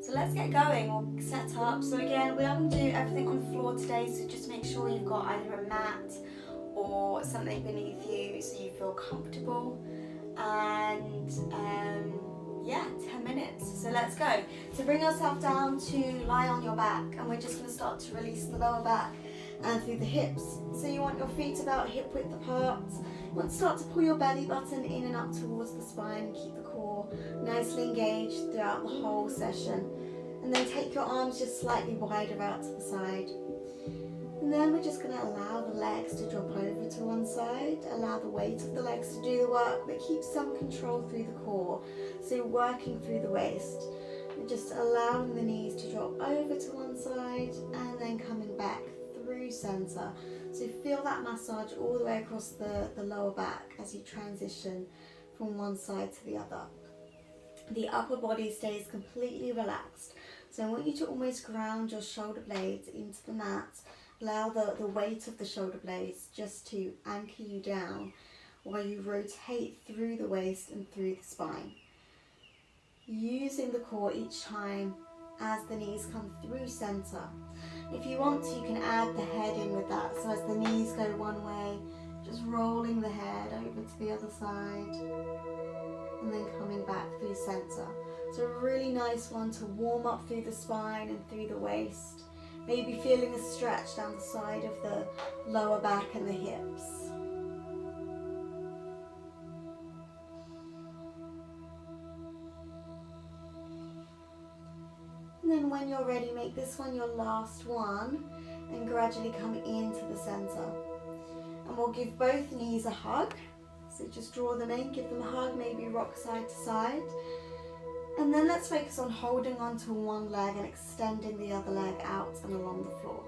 So let's get going. We'll set up. So again, we're going to do everything on the floor today, so just make sure you've got either a mat or something beneath you so you feel comfortable. And yeah, 10 minutes. So let's go. So bring yourself down to lie on your back, and we're just going to start to release the lower back and through the hips. So you want your feet about hip width apart. You want to start to pull your belly button in and up towards the spine and keep the core nicely engaged throughout the whole session. And then take your arms just slightly wider out to the side. And then we're just going to allow the legs to drop over to one side, allow the weight of the legs to do the work, but keep some control through the core. So you're working through the waist. And just allowing the knees to drop over to one side and then coming back through center. So feel that massage all the way across the lower back as you transition from one side to the other. The upper body stays completely relaxed. So I want you to almost ground your shoulder blades into the mat. Allow the weight of the shoulder blades just to anchor you down while you rotate through the waist and through the spine. Using the core each time as the knees come through center. If you want to, you can add the head in with that. So as the knees go one way, just rolling the head over to the other side and then coming back through center. So a really nice one to warm up through the spine and through the waist. Maybe feeling a stretch down the side of the lower back and the hips. And then when you're ready, make this one your last one and gradually come into the center. And we'll give both knees a hug. So just draw them in, give them a hug, maybe rock side to side. And then let's focus on holding onto one leg and extending the other leg out and along the floor.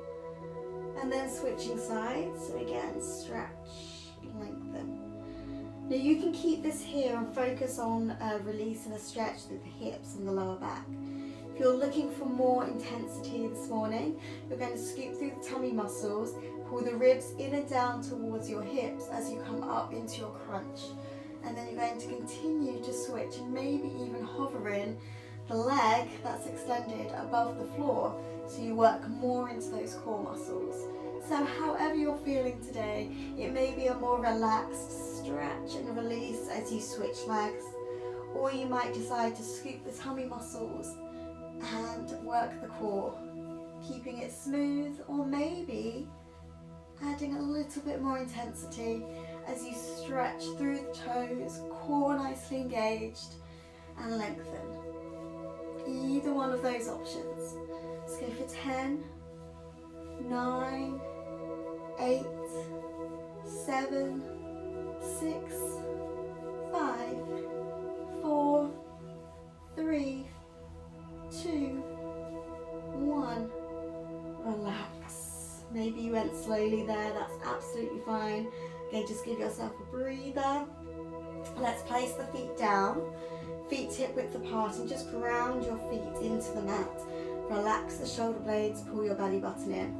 And then switching sides. So again, stretch, lengthen. Now you can keep this here and focus on release and a stretch through the hips and the lower back. If you're looking for more intensity this morning, you're going to scoop through the tummy muscles, pull the ribs in and down towards your hips as you come up into your crunch. And then you're going to continue to switch and maybe even hovering the leg that's extended above the floor so you work more into those core muscles. So however you're feeling today, it may be a more relaxed stretch and release as you switch legs, or you might decide to scoop the tummy muscles and work the core, keeping it smooth, or maybe adding a little bit more intensity as you stretch through the toes, core nicely engaged, and lengthen. Either one of those options. Let's go for 10, 9, 8, 7, 6, 5, 4, 3, 2, 1. Relax. Maybe you went slowly there, that's absolutely fine. Okay, just give yourself a breather. Let's place the feet down, feet hip width apart, and just ground your feet into the mat. Relax the shoulder blades, pull your belly button in.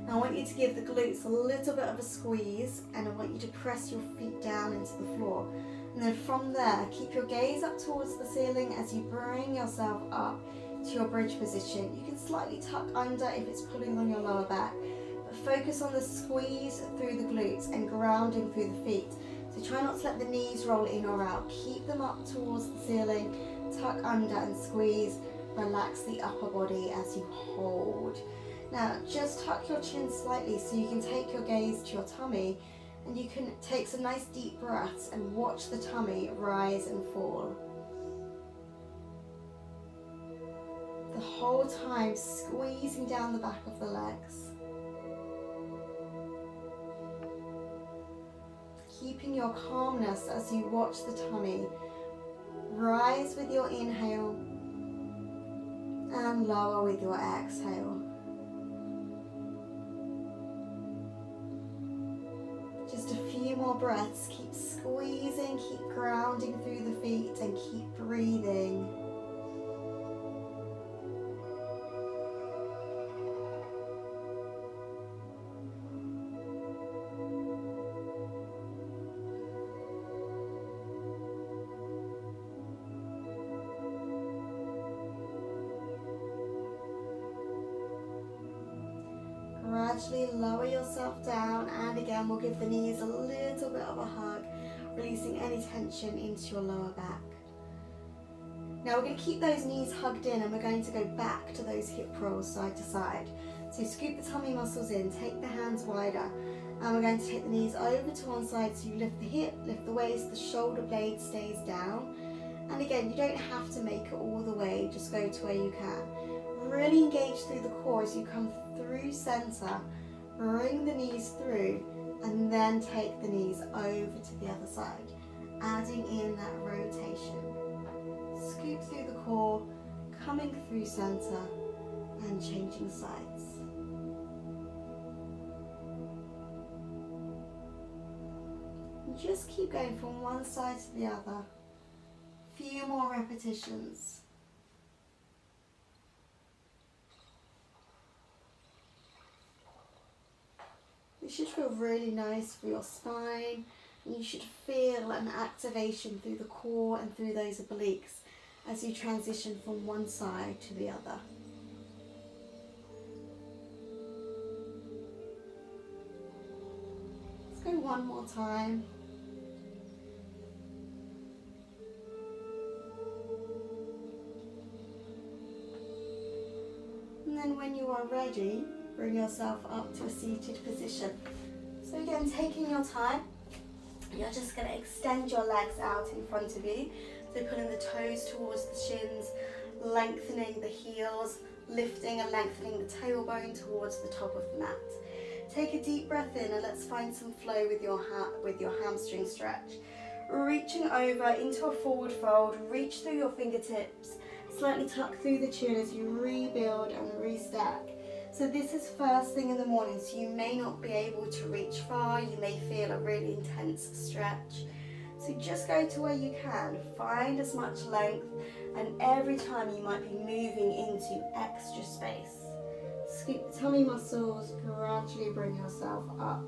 Now I want you to give the glutes a little bit of a squeeze, and I want you to press your feet down into the floor. And then from there, keep your gaze up towards the ceiling as you bring yourself up to your bridge position. You can slightly tuck under if it's pulling on your lower back, but focus on the squeeze through the glutes and grounding through the feet. So try not to let the knees roll in or out. Keep them up towards the ceiling, tuck under and squeeze. Relax the upper body as you hold. Now just tuck your chin slightly so you can take your gaze to your tummy, and you can take some nice deep breaths and watch the tummy rise and fall. The whole time squeezing down the back of the legs. Keeping your calmness as you watch the tummy rise with your inhale and lower with your exhale. Just a few more breaths. Keep squeezing, keep grounding through the feet, and keep breathing. Gradually lower yourself down, and again we'll give the knees a little bit of a hug, releasing any tension into your lower back. Now we're going to keep those knees hugged in, and we're going to go back to those hip rolls side to side. So scoop the tummy muscles in, take the hands wider, and we're going to take the knees over to one side, so you lift the hip, lift the waist, the shoulder blade stays down. And again, you don't have to make it all the way, just go to where you can. Really engage through the core as you come through center, bring the knees through, and then take the knees over to the other side, adding in that rotation. Scoop through the core, coming through center, and changing sides. And just keep going from one side to the other. Few more repetitions. It should feel really nice for your spine, and you should feel an activation through the core and through those obliques as you transition from one side to the other. Let's go one more time. And then when you are ready, bring yourself up to a seated position. So again, taking your time, you're just going to extend your legs out in front of you. So pulling the toes towards the shins, lengthening the heels, lifting and lengthening the tailbone towards the top of the mat. Take a deep breath in, and let's find some flow with your hamstring stretch. Reaching over into a forward fold, reach through your fingertips, slightly tuck through the chin as you rebuild and restack. So this is first thing in the morning, so you may not be able to reach far, you may feel a really intense stretch. So just go to where you can, find as much length, and every time you might be moving into extra space. Scoop the tummy muscles, gradually bring yourself up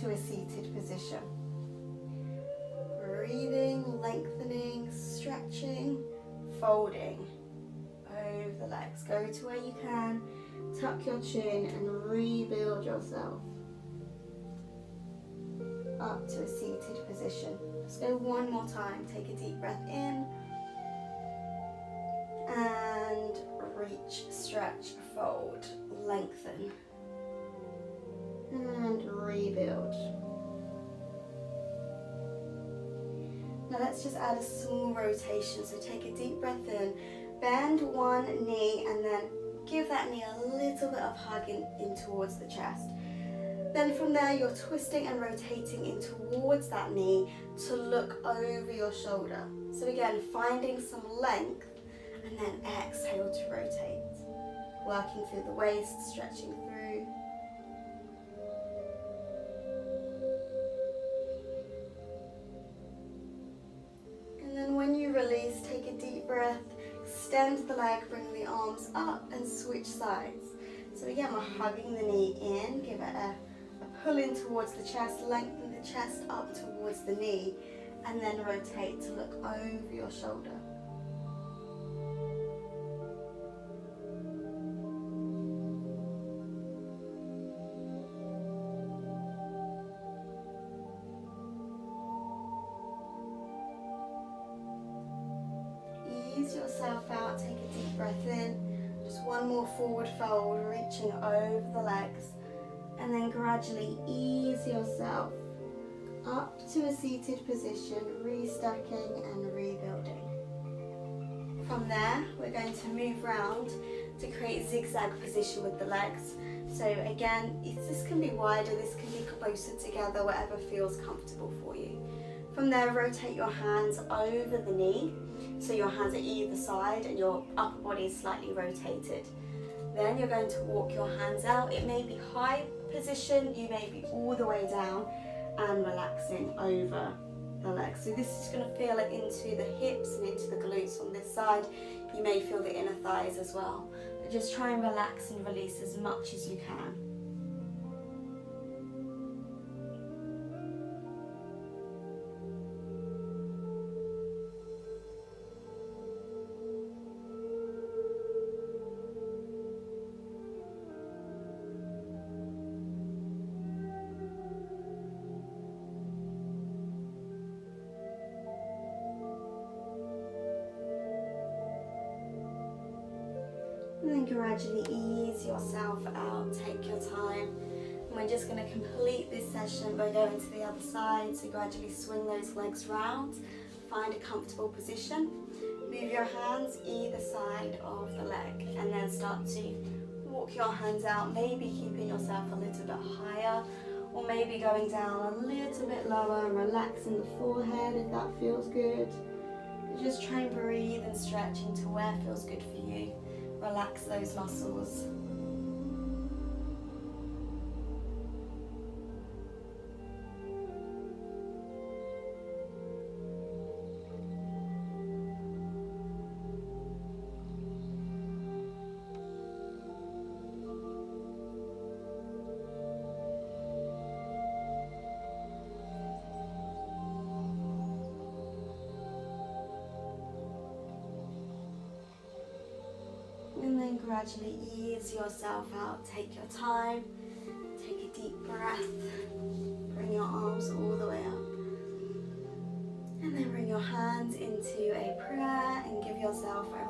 to a seated position. Breathing, lengthening, stretching, folding over the legs. Go to where you can, tuck your chin and rebuild yourself up to a seated position. Let's go one more time. Take a deep breath in and reach, stretch, fold, lengthen and rebuild. Now let's just add a small rotation. So take a deep breath in, bend one knee, and then give that knee a little bit of hug in towards the chest. Then from there, you're twisting and rotating in towards that knee to look over your shoulder. So again, finding some length, and then exhale to rotate. Working through the waist, stretching through. And then when you release, take a deep breath, extend the leg, bring the arms up and switch sides. So again, we're hugging the knee in, give it a pull in towards the chest, lengthen the chest up towards the knee, and then rotate to look over your shoulder. Ease yourself out, take a deep breath in, just one more forward fold, reaching over the legs, and then gradually ease yourself up to a seated position, restacking and rebuilding. From there, we're going to move round to create zigzag position with the legs. So again, this can be wider, this can be closer together, whatever feels comfortable for you. From there, rotate your hands over the knee, so your hands are either side and your upper body is slightly rotated. Then you're going to walk your hands out. It may be high position, you may be all the way down and relaxing over the legs. So this is going to feel it into the hips and into the glutes on this side. You may feel the inner thighs as well. But just try and relax and release as much as you can. And then gradually ease yourself out, take your time. And we're just going to complete this session by going to the other side. So gradually swing those legs round, find a comfortable position. Move your hands either side of the leg and then start to walk your hands out, maybe keeping yourself a little bit higher or maybe going down a little bit lower, relaxing the forehead if that feels good. Just try and breathe and stretch into where feels good for you. Relax those muscles. And then gradually ease yourself out. Take your time. Take a deep breath. Bring your arms all the way up. And then bring your hands into a prayer and give yourself a